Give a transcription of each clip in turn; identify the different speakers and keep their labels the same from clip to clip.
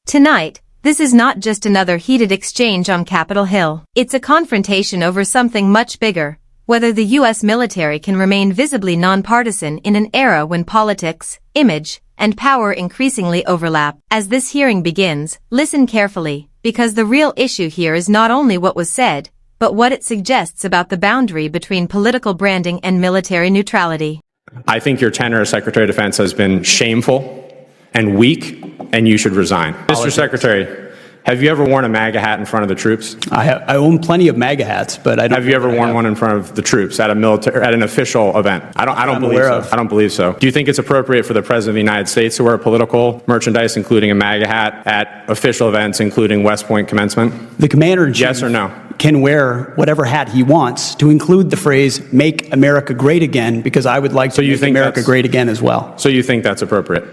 Speaker 1: Tonight, this is not just another heated exchange on Capitol Hill. It's a confrontation over something much bigger: whether the U.S. military can remain visibly nonpartisan in an era when politics, image, and power increasingly overlap. As this hearing begins, listen carefully, because the real issue here is not only what was said, but what it suggests about the boundary between political branding and military neutrality.
Speaker 2: I think your tenure as Secretary of Defense has been shameful and weak, and you should resign. Mr. Secretary, have you ever worn a MAGA hat in front of the troops?
Speaker 3: I own plenty of MAGA hats, but I don't.
Speaker 2: Have you ever worn one in front of the troops at an official event? I don't believe so. I don't believe so. Do you think it's appropriate for the President of the United States to wear political merchandise, including a MAGA hat, at official events, including West Point commencement?
Speaker 3: The Commander-in-Chief,
Speaker 2: yes or no,
Speaker 3: can wear whatever hat he wants, to include the phrase "Make America Great Again," because I would like to make America great again as well.
Speaker 2: So you think that's appropriate?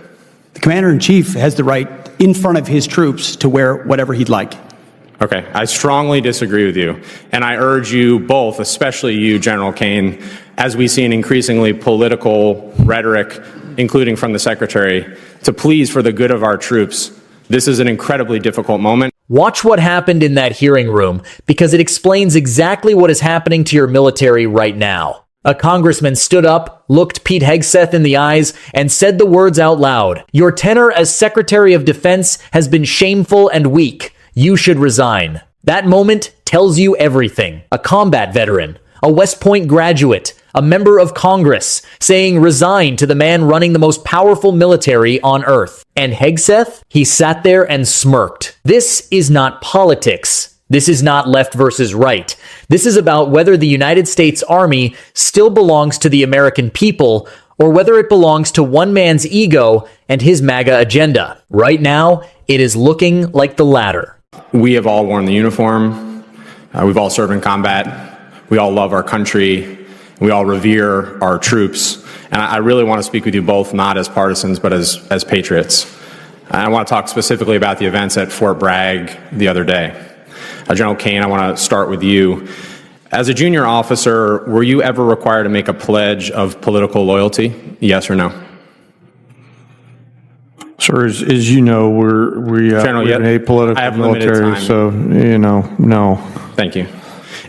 Speaker 3: The Commander-in-Chief has the right, in front of his troops, to wear whatever he'd like.
Speaker 2: Okay, I strongly disagree with you, and I urge you both, especially you, General Kane, as we see an increasingly political rhetoric, including from the Secretary, to please, for the good of our troops, this is an incredibly difficult moment.
Speaker 4: Watch what happened in that hearing room, because it explains exactly what is happening to your military right now. A congressman stood up, looked Pete Hegseth in the eyes, and said the words out loud. Your tenure as Secretary of Defense has been shameful and weak. You should resign. That moment tells you everything. A combat veteran, a West Point graduate, a member of Congress, saying resign to the man running the most powerful military on earth. And Hegseth, he sat there and smirked. This is not politics. This is not left versus right. This is about whether the United States Army still belongs to the American people, or whether it belongs to one man's ego and his MAGA agenda. Right now, it is looking like the latter.
Speaker 2: We have all worn the uniform. We've all served in combat. We all love our country. We all revere our troops. And I really want to speak with you both, not as partisans, but as patriots. I want to talk specifically about the events at Fort Bragg the other day. General Kane, I want to start with you. As a junior officer, were you ever required to make a pledge of political loyalty? Yes or no?
Speaker 5: Sir, as you know, we have an apolitical military, so, no.
Speaker 2: Thank you.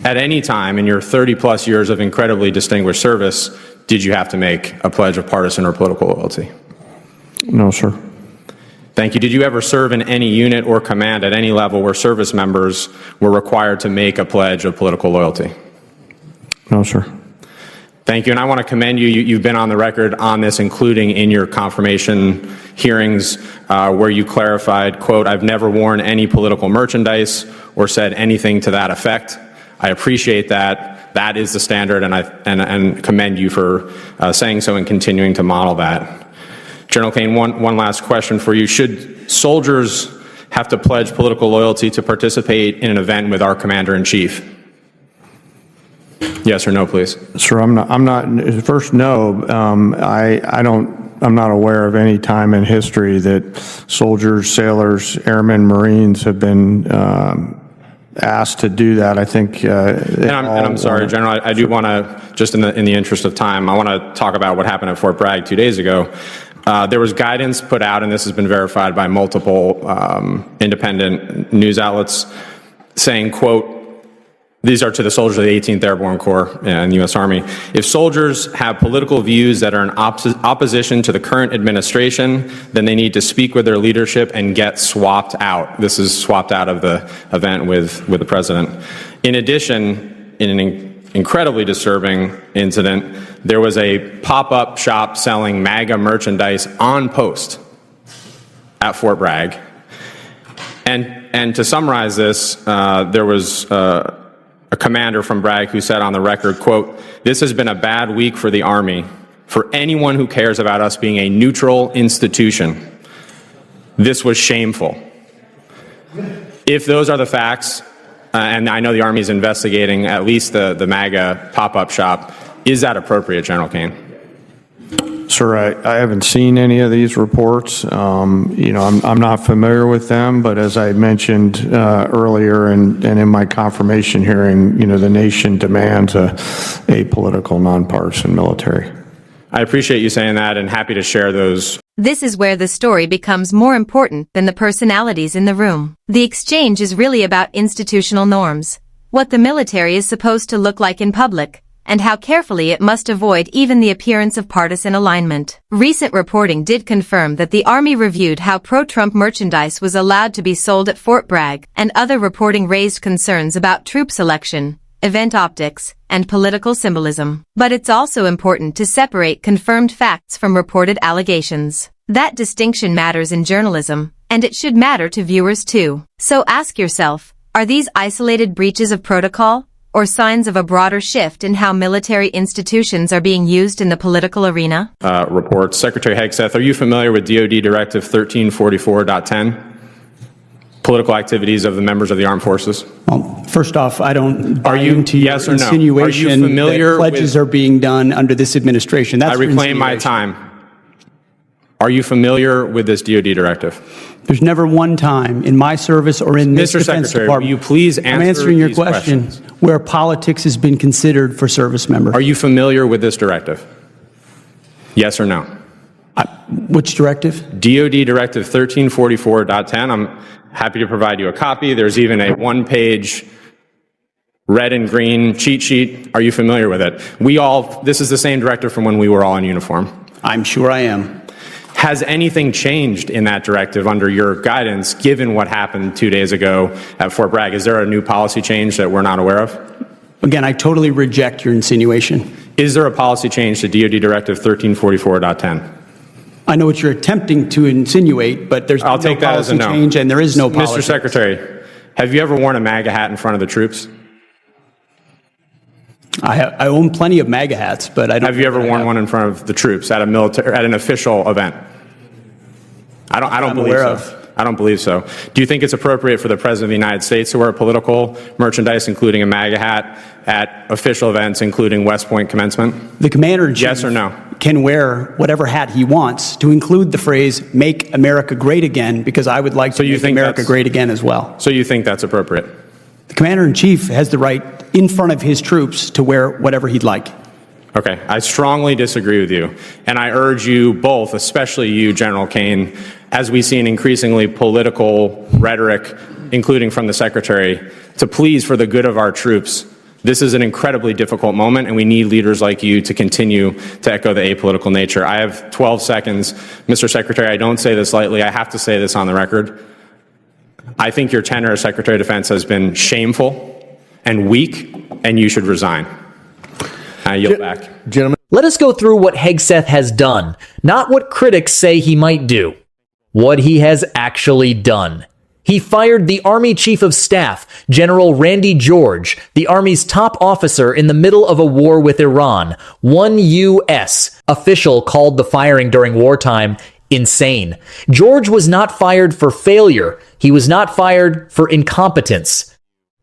Speaker 2: At any time in your 30-plus years of incredibly distinguished service, did you have to make a pledge of partisan or political loyalty?
Speaker 5: No, sir.
Speaker 2: Thank you. Did you ever serve in any unit or command at any level where service members were required to make a pledge of political loyalty?
Speaker 5: No, sir.
Speaker 2: Thank you. And I want to commend you. You've been on the record on this, including in your confirmation hearings, where you clarified, quote, "I've never worn any political merchandise or said anything to that effect." I appreciate that. That is the standard, and I commend you for saying so and continuing to model that. General Kane, one last question for you. Should soldiers have to pledge political loyalty to participate in an event with our Commander-in-Chief? Yes or no, please.
Speaker 5: Sir, I'm not. First, no. I'm not aware of any time in history that soldiers, sailors, airmen, Marines have been asked to do that. I think.
Speaker 2: I'm sorry, General. I do want to, just in the interest of time, I want to talk about what happened at Fort Bragg 2 days ago. There was guidance put out, and this has been verified by multiple independent news outlets, saying, quote, these are to the soldiers of the 18th Airborne Corps and the U.S. Army. If soldiers have political views that are in opposition to the current administration, then they need to speak with their leadership and get swapped out. This is swapped out of the event with the president. In addition, in an incredibly disturbing incident, there was a pop-up shop selling MAGA merchandise on post at Fort Bragg. And to summarize this, there was a commander from Bragg who said on the record, quote, "This has been a bad week for the Army, for anyone who cares about us being a neutral institution. This was shameful." If those are the facts, and I know the Army is investigating at least the MAGA pop-up shop, is that appropriate, General Kane?
Speaker 5: Sir, I haven't seen any of these reports. I'm not familiar with them, but as I mentioned earlier and in my confirmation hearing, the nation demands a political, nonpartisan military.
Speaker 2: I appreciate you saying that and happy to share those
Speaker 1: This is where the story becomes more important than the personalities in the room. The exchange is really about institutional norms, what the military is supposed to look like in public, and how carefully it must avoid even the appearance of partisan alignment. Recent reporting did confirm that the Army reviewed how pro-Trump merchandise was allowed to be sold at Fort Bragg, and other reporting raised concerns about troop selection, event optics, and political symbolism. But it's also important to separate confirmed facts from reported allegations. That distinction matters in journalism, and it should matter to viewers too. So ask yourself, are these isolated breaches of protocol, or signs of a broader shift in how military institutions are being used in the political arena?
Speaker 2: Reports. Secretary Hegseth, are you familiar with DoD Directive 1344.10? Political activities of the members of the armed forces?
Speaker 3: Well, first off, I don't buy into your
Speaker 2: yes or no?
Speaker 3: insinuation
Speaker 2: Are you familiar
Speaker 3: that pledges
Speaker 2: with,
Speaker 3: are being done under this administration. That's
Speaker 2: I reclaim my time. Are you familiar with this DoD directive?
Speaker 3: There's never one time in my service or in this
Speaker 2: Mr.
Speaker 3: Defense
Speaker 2: Secretary,
Speaker 3: Department.
Speaker 2: will you please answer
Speaker 3: I'm answering your
Speaker 2: these
Speaker 3: question
Speaker 2: questions?
Speaker 3: where politics has been considered for service members.
Speaker 2: Are you familiar with this directive? Yes or no?
Speaker 3: Which directive?
Speaker 2: DoD Directive 1344.10. I'm happy to provide you a copy. There's even a one-page red and green cheat sheet. Are you familiar with it? This is the same directive from when we were all in uniform.
Speaker 3: I'm sure I am.
Speaker 2: Has anything changed in that directive under your guidance, given what happened 2 days ago at Fort Bragg? Is there a new policy change that we're not aware of?
Speaker 3: Again, I totally reject your insinuation.
Speaker 2: Is there a policy change to DoD Directive 1344.10?
Speaker 3: I know what you're attempting to insinuate, but there's
Speaker 2: I'll
Speaker 3: no
Speaker 2: take that as a
Speaker 3: policy
Speaker 2: no.
Speaker 3: change, and there is no policy.
Speaker 2: Mr. Secretary, have you ever worn a MAGA hat in front of the troops?
Speaker 3: I own plenty of MAGA hats, but I don't.
Speaker 2: Have you ever worn one in front of the troops at an official event? I don't believe so. I don't believe so. Do you think it's appropriate for the President of the United States to wear political merchandise, including a MAGA hat, at official events, including West Point commencement?
Speaker 3: The Commander-in-Chief
Speaker 2: Yes or no?
Speaker 3: can wear whatever hat he wants, to include the phrase, "Make America Great Again," because I would like to make America great again as well.
Speaker 2: So you think that's appropriate?
Speaker 3: The Commander-in-Chief has the right in front of his troops to wear whatever he'd like.
Speaker 2: Okay, I strongly disagree with you, and I urge you both, especially you, General Kane, as we see an increasingly political rhetoric, including from the Secretary, to please, for the good of our troops, this is an incredibly difficult moment, and we need leaders like you to continue to echo the apolitical nature. I have 12 seconds. Mr. Secretary, I don't say this lightly. I have to say this on the record. I think your tenure as Secretary of Defense has been shameful and weak, and you should resign. I yield back.
Speaker 5: Gentlemen.
Speaker 4: Let us go through what Hegseth has done, not what critics say he might do. What he has actually done. He fired the Army Chief of Staff, General Randy George, the Army's top officer in the middle of a war with Iran. One U.S. official called the firing during wartime insane. George was not fired for failure. He was not fired for incompetence.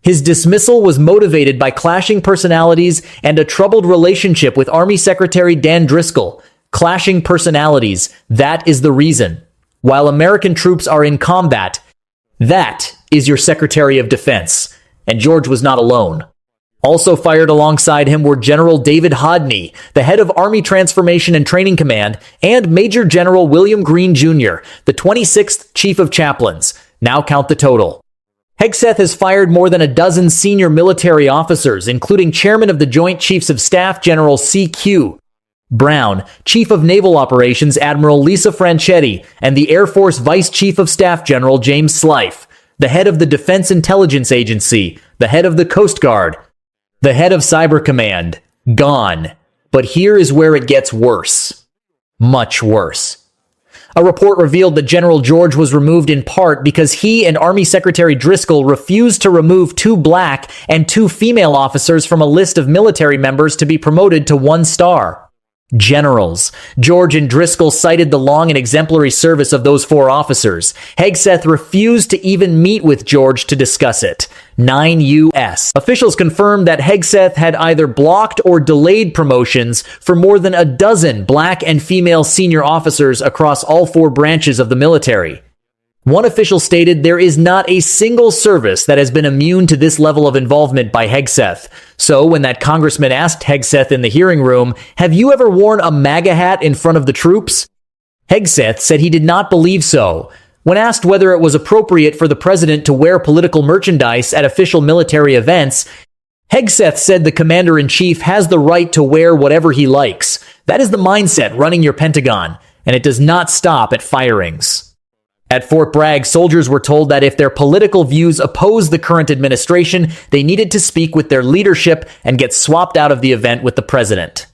Speaker 4: His dismissal was motivated by clashing personalities and a troubled relationship with Army Secretary Dan Driscoll. Clashing personalities, that is the reason. While American troops are in combat, that is your Secretary of Defense. And George was not alone. Also fired alongside him were General David Hodney, the head of Army Transformation and Training Command, and Major General William Green Jr., the 26th Chief of Chaplains. Now count the total. Hegseth has fired more than a dozen senior military officers, including Chairman of the Joint Chiefs of Staff General C.Q. Brown, Chief of Naval Operations Admiral Lisa Franchetti, and the Air Force Vice Chief of Staff General James Slife, the head of the Defense Intelligence Agency, the head of the Coast Guard, the head of Cyber Command, gone. But here is where it gets worse. Much worse. A report revealed that General George was removed in part because he and Army Secretary Driscoll refused to remove 2 black and 2 female officers from a list of military members to be promoted to 1 star. Generals. George and Driscoll cited the long and exemplary service of those 4 officers. Hegseth refused to even meet with George to discuss it. 9 U.S. officials confirmed that Hegseth had either blocked or delayed promotions for more than a dozen black and female senior officers across all 4 branches of the military. One official stated there is not a single service that has been immune to this level of involvement by Hegseth. So when that congressman asked Hegseth in the hearing room, "Have you ever worn a MAGA hat in front of the troops?" Hegseth said he did not believe so. When asked whether it was appropriate for the president to wear political merchandise at official military events, Hegseth said the commander-in-chief has the right to wear whatever he likes. That is the mindset running your Pentagon, and it does not stop at firings. At Fort Bragg, soldiers were told that if their political views opposed the current administration, they needed to speak with their leadership and get swapped out of the event with the president.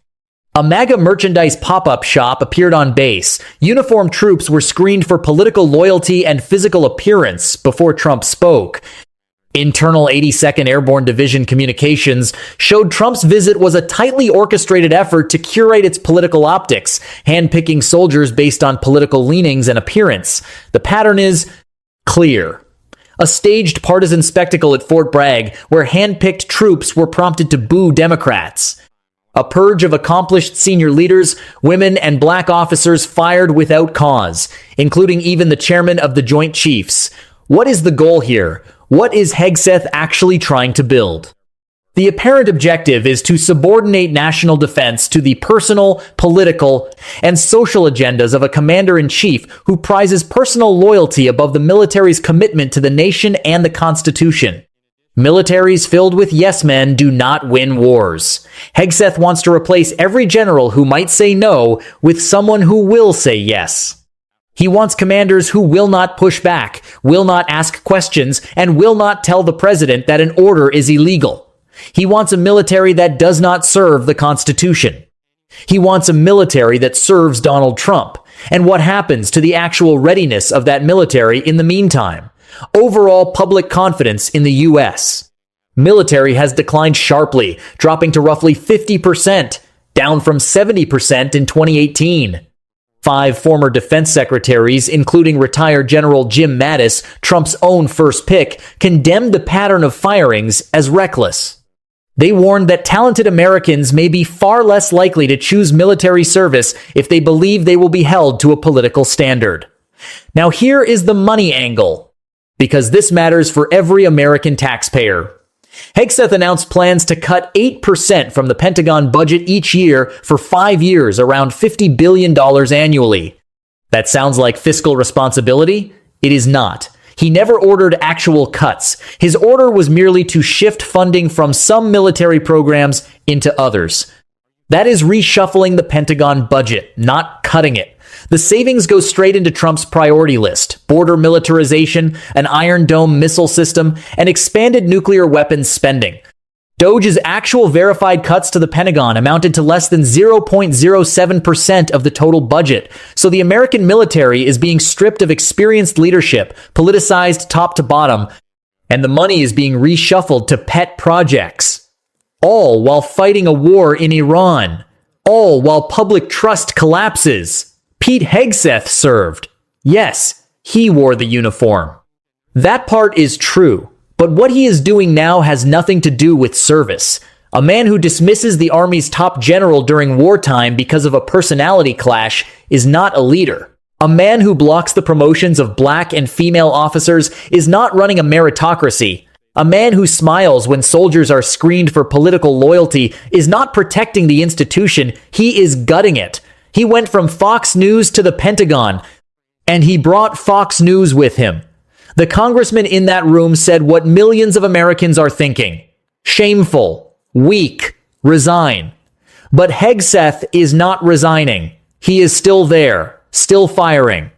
Speaker 4: A MAGA merchandise pop-up shop appeared on base. Uniformed troops were screened for political loyalty and physical appearance before Trump spoke. Internal 82nd Airborne Division communications showed Trump's visit was a tightly orchestrated effort to curate its political optics, handpicking soldiers based on political leanings and appearance. The pattern is clear. A staged partisan spectacle at Fort Bragg where handpicked troops were prompted to boo Democrats. A purge of accomplished senior leaders, women, and black officers fired without cause, including even the chairman of the Joint Chiefs. What is the goal here? What is Hegseth actually trying to build? The apparent objective is to subordinate national defense to the personal, political, and social agendas of a commander-in-chief who prizes personal loyalty above the military's commitment to the nation and the Constitution. Militaries filled with yes-men do not win wars. Hegseth wants to replace every general who might say no with someone who will say yes. He wants commanders who will not push back, will not ask questions, and will not tell the president that an order is illegal. He wants a military that does not serve the Constitution. He wants a military that serves Donald Trump. And what happens to the actual readiness of that military in the meantime? Overall public confidence in the U.S. Military has declined sharply, dropping to roughly 50%, down from 70% in 2018. 5 former defense secretaries, including retired General Jim Mattis, Trump's own first pick, condemned the pattern of firings as reckless. They warned that talented Americans may be far less likely to choose military service if they believe they will be held to a political standard. Now here is the money angle, because this matters for every American taxpayer. Hegseth announced plans to cut 8% from the Pentagon budget each year for 5 years, around $50 billion annually. That sounds like fiscal responsibility? It is not. He never ordered actual cuts. His order was merely to shift funding from some military programs into others. That is reshuffling the Pentagon budget, not cutting it. The savings go straight into Trump's priority list: border militarization, an Iron Dome missile system, and expanded nuclear weapons spending. Doge's actual verified cuts to the Pentagon amounted to less than 0.07% of the total budget, so the American military is being stripped of experienced leadership, politicized top to bottom, and the money is being reshuffled to pet projects. All while fighting a war in Iran. All while public trust collapses. Pete Hegseth served. Yes, he wore the uniform. That part is true, but what he is doing now has nothing to do with service. A man who dismisses the Army's top general during wartime because of a personality clash is not a leader. A man who blocks the promotions of black and female officers is not running a meritocracy. A man who smiles when soldiers are screened for political loyalty is not protecting the institution, he is gutting it. He went from Fox News to the Pentagon, and he brought Fox News with him. The congressman in that room said what millions of Americans are thinking: shameful, weak, resign. But Hegseth is not resigning. He is still there, still firing,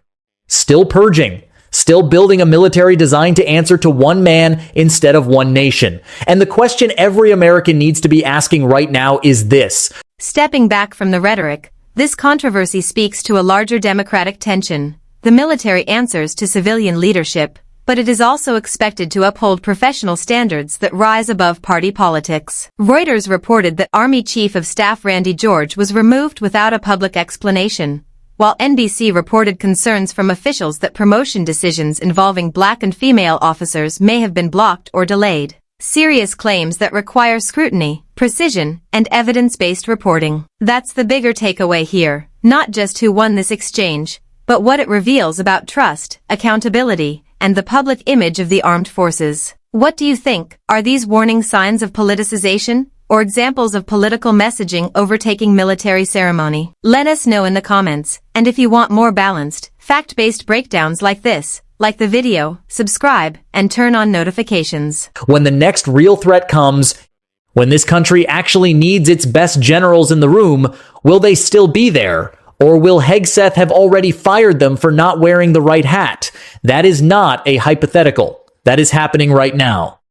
Speaker 4: still purging, still building a military designed to answer to one man instead of one nation. And the question every American needs to be asking right now is this.
Speaker 1: Stepping back from the rhetoric, this controversy speaks to a larger democratic tension. The military answers to civilian leadership, but it is also expected to uphold professional standards that rise above party politics. Reuters reported that Army Chief of Staff Randy George was removed without a public explanation, while NBC reported concerns from officials that promotion decisions involving black and female officers may have been blocked or delayed. Serious claims that require scrutiny, precision, and evidence-based reporting. That's the bigger takeaway here, not just who won this exchange, but what it reveals about trust, accountability, and the public image of the armed forces. What do you think? Are these warning signs of politicization, or examples of political messaging overtaking military ceremony? Let us know in the comments. And if you want more balanced, fact-based breakdowns like this, like the video, subscribe, and turn on notifications.
Speaker 4: When the next real threat comes, when this country actually needs its best generals in the room, will they still be there? Or will Hegseth have already fired them for not wearing the right hat? That is not a hypothetical. That is happening right now.